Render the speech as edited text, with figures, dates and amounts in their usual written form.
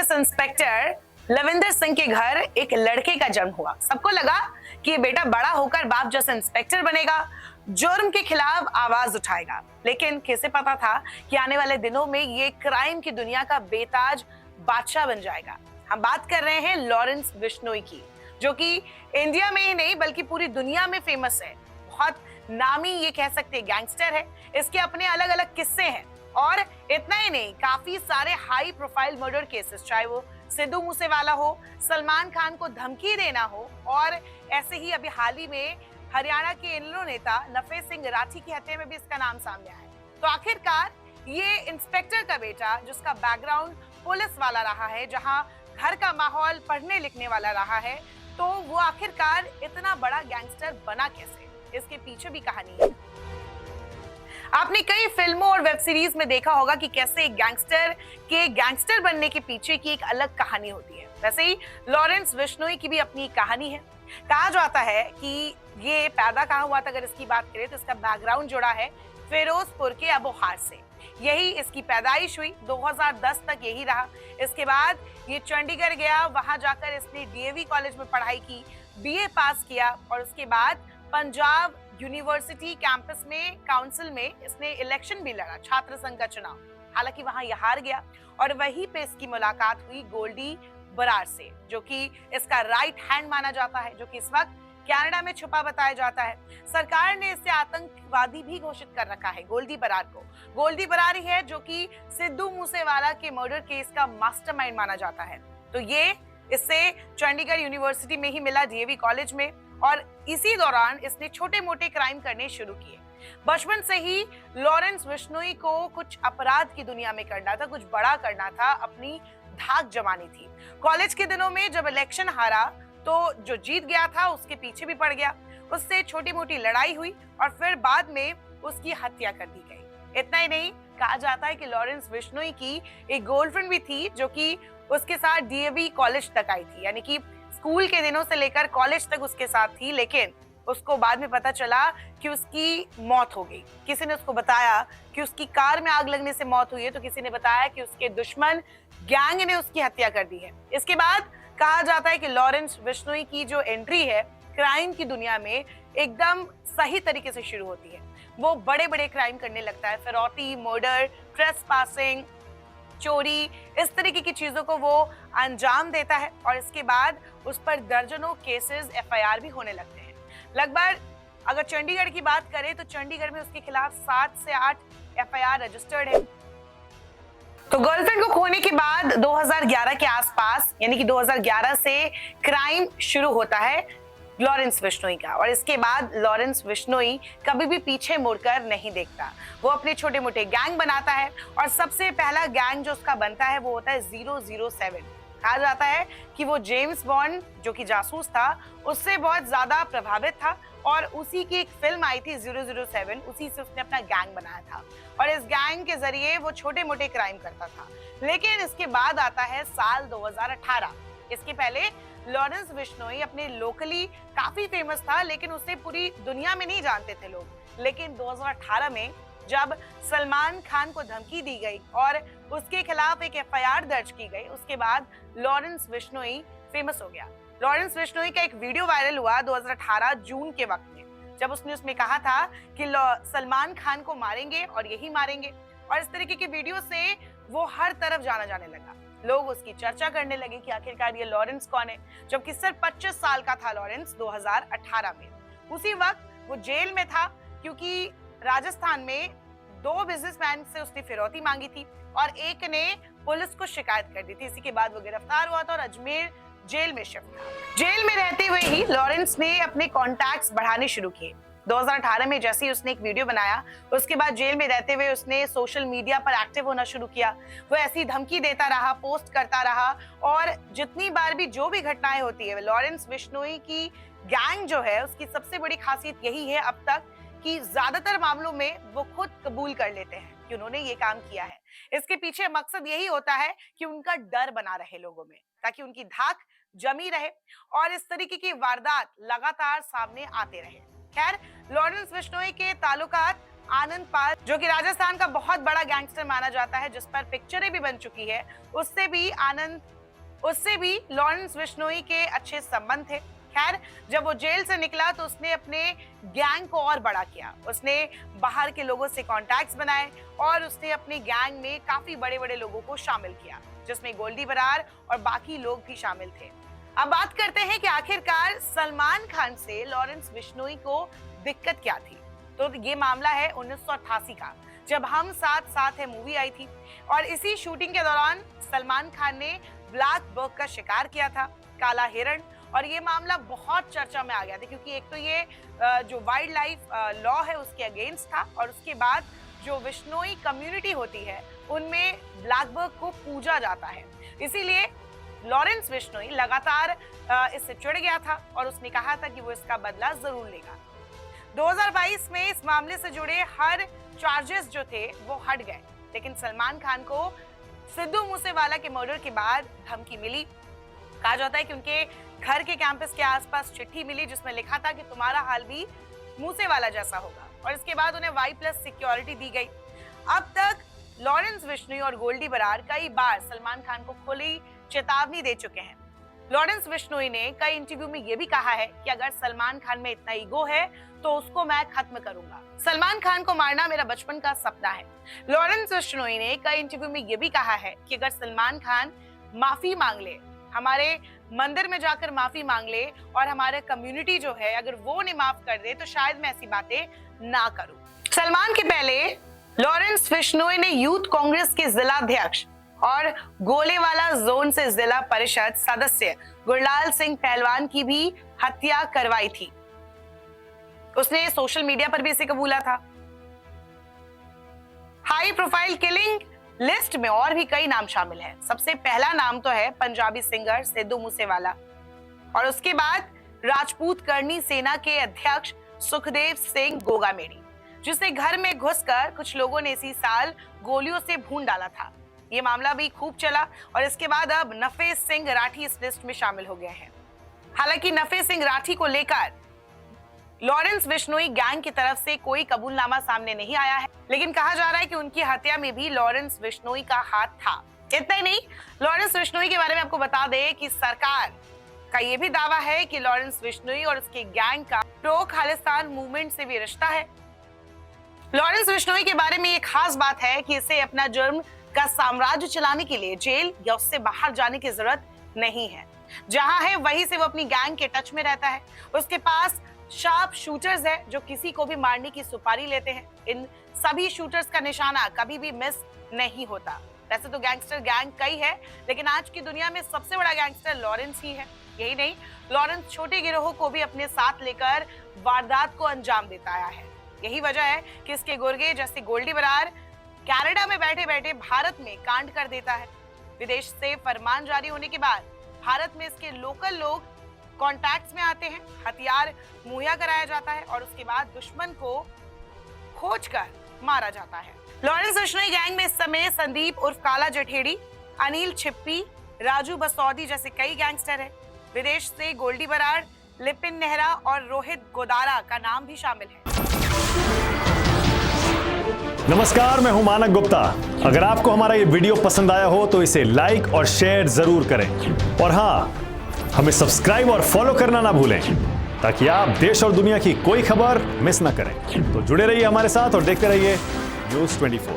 Police inspector Lavinder Singh के घर एक लड़के का जन्म हुआ। सबको लगा कि ये बेटा बड़ा होकर बाप जैसा इंस्पेक्टर बनेगा, जुर्म के खिलाफ आवाज उठाएगा। लेकिन किसे पता था कि आने वाले दिनों में ये क्राइम की दुनिया का बेताज बादशाह बन जाएगा। हम बात कर रहे हैं लॉरेंस बिश्नोई की, जो कि इंडिया में ही नहीं बल्कि पूरी दुनिया में फेमस है। बहुत नामी ये कह सकते गैंगस्टर है। इसके अपने अलग अलग किस्से हैं और इतना ही नहीं, काफी सारे हाई प्रोफाइल मर्डर केसेस, चाहे वो सिद्धू मूसेवाला हो, सलमान खान को धमकी देना हो, और ऐसे ही अभी हाल ही में हरियाणा के इनलो नेता नफे सिंह राठी की हत्या में भी इसका नाम सामने आया है। तो आखिरकार ये इंस्पेक्टर का बेटा, जिसका बैकग्राउंड पुलिस वाला रहा है, जहां घर का माहौल पढ़ने लिखने वाला रहा है, तो वो आखिरकार इतना बड़ा गैंगस्टर बना कैसे? इसके पीछे भी कहानी है। आपने कई फिल्मों और वेब सीरीज में देखा होगा कि कैसे एक गैंगस्टर के गैंगस्टर बनने के पीछे की एक अलग कहानी होती है। वैसे ही लॉरेंस बिश्नोई की भी अपनी कहानी है। कहा जाता है कि ये पैदा कहाँ हुआ था, अगर इसकी बात करें तो इसका बैकग्राउंड जुड़ा है फिरोजपुर के अबोहार से। यही इसकी पैदाइश हुई, 2010 तक यही रहा। इसके बाद ये चंडीगढ़ गया, वहां जाकर इसने डीएवी कॉलेज में पढ़ाई की, बीए पास किया, और उसके बाद पंजाब यूनिवर्सिटी कैंपस में काउंसिल में इसने इलेक्शन भी लड़ा, छात्र संघ का चुनाव। हालांकि वहां यह हार गया और वहीं पे इसकी मुलाकात हुई गोल्डी बरार से, जो कि इसका राइट हैंड माना जाता है, जो कि इस वक्त कनाडा में छुपा बताया जाता है। सरकार ने इसे आतंकवादी भी घोषित कर रखा है गोल्डी बरार को। गोल्डी बरार ही है जो कि सिद्धू मूसेवाला के मर्डर केस का मास्टरमाइंड माना जाता है। तो ये इससे चंडीगढ़ यूनिवर्सिटी में ही मिला, डीएवी कॉलेज में, और इसी दौरान इसने छोटे मोटे क्राइम करने शुरू किए। बचपन से ही लॉरेंस बिश्नोई को कुछ अपराध की दुनिया में करना था, कुछ बड़ा करना था, अपनी धाक जमानी थी। कॉलेज के दिनों में जब इलेक्शन हारा तो जो जीत गया था उसके पीछे भी पड़ गया, उससे छोटी मोटी लड़ाई हुई और फिर बाद में उसकी हत्या कर दी गई। इतना ही नहीं, कहा जाता है कि लॉरेंस बिश्नोई की एक गर्लफ्रेंड भी थी जो कि उसके साथ डीएवी कॉलेज तक आई थी, यानी कि स्कूल के दिनों से लेकर कॉलेज तक उसके साथ थी। लेकिन उसको बाद में पता चला कि उसकी मौत हो गई। किसी ने उसको बताया कि उसकी कार में आग लगने से मौत हुई है, तो किसी ने बताया कि उसके दुश्मन गैंग ने उसकी हत्या कर दी है। इसके बाद कहा जाता है कि लॉरेंस बिश्नोई की जो एंट्री है क्राइम की दुनिया में एकदम सही तरीके से शुरू होती है। वो बड़े बड़े क्राइम करने लगता है, फिरौती, मर्डर, ट्रेसपासिंग, चोरी, इस तरीके की चीजों को वो अंजाम देता है, और इसके बाद उस पर दर्जनों केसेस, एफआईआर भी होने लगते हैं। लगभग अगर चंडीगढ़ की बात करें तो चंडीगढ़ में उसके खिलाफ 7 से 8 एफआईआर रजिस्टर्ड है। तो गर्लफ्रेंड को खोने के बाद 2011 के आसपास, यानी कि 2011 से क्राइम शुरू होता है लॉरेंस बिश्नोई का, और इसके बाद लॉरेंस बिश्नोई कभी भी पीछे मुड़कर नहीं देखता। वो अपने छोटे मोटे गैंग बनाता है, और सबसे पहला गैंग जो उसका बनता है वो होता है 007। कहा जाता है कि वो जेम्स बॉन्ड, जो कि जासूस था, उससे बहुत ज्यादा प्रभावित था, और उसी की एक फिल्म आई थी 007, उसी से उसने अपना गैंग बनाया था, और इस गैंग के जरिए वो छोटे मोटे क्राइम करता था। लेकिन इसके बाद आता है साल 2018। इसके पहले लॉरेंस बिश्नोई अपने लोकली काफी फेमस था, लेकिन उसे पूरी दुनिया में नहीं जानते थे लोग। लेकिन 2018 में जब सलमान खान को धमकी दी गई और उसके खिलाफ एक एफआईआर दर्ज की गई, उसके बाद लॉरेंस बिश्नोई फेमस हो गया। लॉरेंस बिश्नोई का एक वीडियो वायरल हुआ 2018 जून के वक्त में, जब उसने उसमें कहा था कि सलमान खान को मारेंगे और यही मारेंगे, और इस तरीके के वीडियो से वो हर तरफ जाना जाने लगा। लोग उसकी चर्चा करने लगे कि आखिरकार ये लॉरेंस कौन है, जबकि सिर्फ 25 साल का था लॉरेंस 2018 में। उसी वक्त वो जेल में था, क्योंकि राजस्थान में 2 बिजनेसमैन से उसने फिरौती मांगी थी और एक ने पुलिस को शिकायत कर दी थी। इसी के बाद वो गिरफ्तार हुआ था और अजमेर जेल में शिफ्ट था। जेल में रहते हुए ही लॉरेंस ने अपने कॉन्टैक्ट्स बढ़ाने शुरू किए। 2018 में जैसे ही उसने एक वीडियो बनाया, उसके बाद जेल में रहते हुए उसने सोशल मीडिया पर एक्टिव होना शुरू किया। वो ऐसी धमकी देता रहा, पोस्ट करता रहा, और जितनी बार भी जो भी घटनाएं होती है, लॉरेंस बिश्नोई की गैंग जो है उसकी सबसे बड़ी खासियत यही है अब तक कि ज्यादातर मामलों में वो खुद कबूल कर लेते हैं कि उन्होंने ये काम किया है। इसके पीछे मकसद यही होता है कि उनका डर बना रहे लोगों में, ताकि उनकी धाक जमी रहे और इस तरीके की वारदात लगातार सामने आते रहे। खैर, लॉरेंस बिश्नोई के ताल्लुकात आनंद पाल, जो कि राजस्थान का बहुत बड़ा गैंगस्टर माना जाता है, जिस पर पिक्चरें भी बन चुकी है, उससे भी आनंद उससे भी लॉरेंस बिश्नोई के अच्छे संबंध थे। खैर, जब वो जेल से निकला तो उसने अपने गैंग को और बड़ा किया। उसने बाहर के लोगों से कॉन्टैक्ट्स बनाए और उसने अपने गैंग में काफी बड़े बड़े लोगों को शामिल किया, जिसमें गोल्डी बरार और बाकी लोग भी शामिल थे। अब बात करते हैं कि आखिरकार सलमान खान से लॉरेंस बिश्नोई को दिक्कत क्या थी। तो ये मामला है 1988 का, जब हम साथ साथ है मूवी आई थी और इसी शूटिंग के दौरान सलमान खान ने ब्लैक बक का शिकार किया था, काला हिरण। और ये मामला बहुत चर्चा में आ गया था क्योंकि एक तो ये जो वाइल्ड लाइफ लॉ है उसके अगेंस्ट था और उसके बाद जो बिश्नोई कम्युनिटी होती है उनमें ब्लैक बक को पूजा जाता है। इसीलिए लॉरेंस बिश्नोई लगातार इससे चिढ़ गया था और उसने कहा था कि वो इसका बदला जरूर लेगा। 2022 में इस मामले से जुड़े हर चार्जेस जो थे वो हट गए, लेकिन सलमान खान को सिद्धू मूसेवाला के मर्डर के बाद धमकी मिली। कहा जाता है कि उनके घर के कैंपस के आसपास चिट्ठी मिली जिसमें लिखा था कि तुम्हारा हाल भी मूसेवाला जैसा होगा, और इसके बाद उन्हें Y+ सिक्योरिटी दी गई। अब तक लॉरेंस बिश्नोई और गोल्डी बरार कई बार सलमान खान को खुली चेतावनी दे चुके हैं। लॉरेंस बिश्नोई ने कई इंटरव्यू में यह भी कहा है कि अगर सलमान खान में इतना ईगो है तो उसको मैं खत्म करूंगा। सलमान खान को मारना मेरा बचपन का सपना है। लॉरेंस बिश्नोई ने कई इंटरव्यू में यह भी कहा है कि अगर सलमान खान माफी मांग ले, हमारे मंदिर में जाकर माफी मांग ले और हमारे कम्युनिटी जो है अगर वो नहीं माफ कर दे तो शायद मैं ऐसी बातें ना करूं। सलमान के पहले लॉरेंस बिश्नोई ने यूथ कांग्रेस के जिला अध्यक्ष और गोलेवाला जोन से जिला परिषद सदस्य गुरलाल सिंह पहलवान की भी हत्या करवाई थी। उसने सोशल मीडिया पर भी इसे कबूला था। हाई प्रोफाइल किलिंग लिस्ट में और भी कई नाम शामिल हैं। सबसे पहला नाम तो है पंजाबी सिंगर सिद्धू मूसेवाला और उसके बाद राजपूत करनी सेना के अध्यक्ष सुखदेव सिंह गोगामेड़ी, जिसे घर में घुसकर कुछ लोगों ने इसी साल गोलियों से भून डाला था। ये मामला भी खूब चला और इसके बाद अब नफेस सिंह राठी इस लिस्ट में शामिल हो गए हैं। हालांकि नफेस सिंह राठी को लेकर लॉरेंस बिश्नोई गैंग की तरफ से कोई कबूलनामा सामने नहीं आया है, लेकिन कहा जा रहा है कि उनकी हत्या में भी लॉरेंस बिश्नोई का हाथ था। इतना ही नहीं, लॉरेंस बिश्नोई के बारे में आपको बता दें कि सरकार का यह भी दावा है कि लॉरेंस बिश्नोई और उसके गैंग का प्रो खालिस्तान मूवमेंट से भी रिश्ता है। लॉरेंस बिश्नोई के बारे में एक खास बात है कि इसे अपना जुर्म का साम्राज्य चलाने के लिए जेल या उससे बाहर जाने की जरूरत नहीं है। जहां है वहीं से वो अपनी गैंग के टच में रहता है। उसके पास शार्प शूटर्स है जो किसी को भी मारने की सुपारी लेते हैं। इन सभी शूटर्स का निशाना कभी भी मिस नहीं होता। वैसे तो गैंगस्टर गैंग कई है, लेकिन आज की दुनिया में सबसे बड़ा गैंगस्टर लॉरेंस ही है। यही नहीं, लॉरेंस छोटे गिरोहों को भी अपने साथ लेकर वारदात को अंजाम देता आया है। यही वजह है कि इसके गुर्गे जैसे गोल्डी बरार कनाडा में बैठे बैठे भारत में कांड कर देता है। विदेश से फरमान जारी होने के बाद भारत में इसके लोकल लोग कॉन्टैक्ट्स में आते हैं, हथियार मुहैया कराया जाता है और उसके बाद दुश्मन को खोजकर मारा जाता है। लॉरेंस बिश्नोई गैंग में इस समय संदीप उर्फ काला जठेड़ी, अनिल छिप्पी, राजू बसौदी जैसे कई गैंगस्टर हैं। विदेश से गोल्डी बरार, लिपिन नेहरा और रोहित गोदारा का नाम भी शामिल है। नमस्कार, मैं हूं मानक गुप्ता। अगर आपको हमारा ये वीडियो पसंद आया हो तो इसे लाइक और शेयर जरूर करें और हाँ, हमें सब्सक्राइब और फॉलो करना ना भूलें ताकि आप देश और दुनिया की कोई खबर मिस ना करें। तो जुड़े रहिए हमारे साथ और देखते रहिए News 24।